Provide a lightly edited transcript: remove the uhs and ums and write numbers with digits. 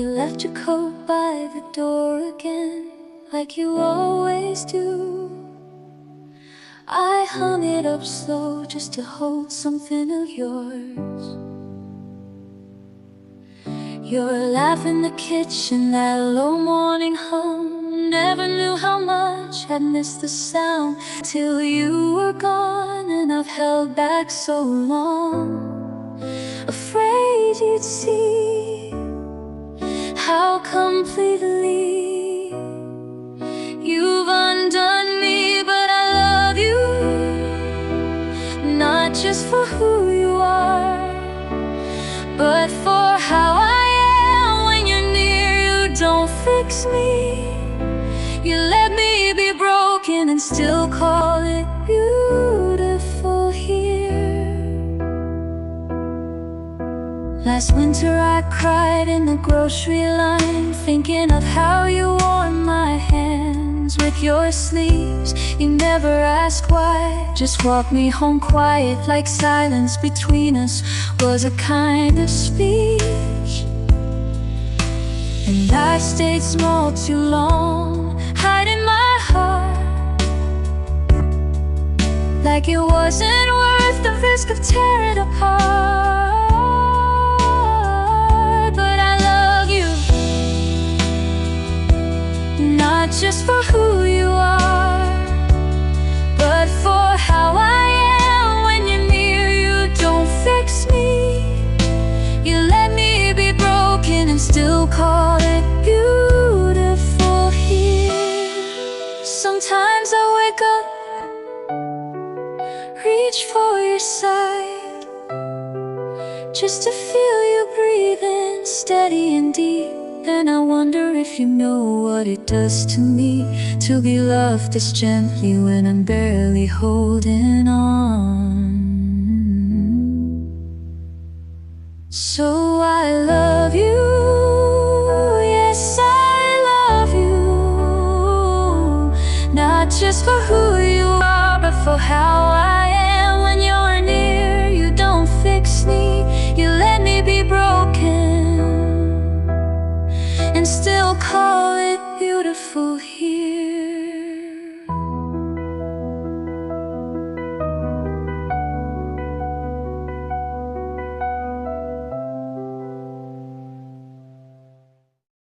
You left your coat by the door again, like you always do. I hung it up slow just to hold something of yours. Your laugh in the kitchen, that low morning hum. Never knew how much I'd missed the sound till you were gone, and I've held back so long, afraid you'd see how completely you've undone me. But I love you, not just for who you are, but for how I am when you're near. You don't fix me, you let me be broken and still call it beautiful here. Last winter I cried in the grocery line, thinking of how you warmed my hands with your sleeves. You never asked why, just walked me home quiet, like silence between us was a kind of speech. And I stayed small too long, hiding my heart, like it wasn't worth the risk of tearing apart. Not just for who you are, but for how I am when you're near. You don't fix me, you let me be broken and still call it beautiful here. Sometimes I wake up, reach for your side, just to feel you breathing steady and deep. Then I wonder if you know what it does to me to be loved this gently when I'm barely holding on. So I love you, yes I love you, not just for who you are, but for how I am when you're near. You don't fix me, you let me be broken and still call it beautiful here.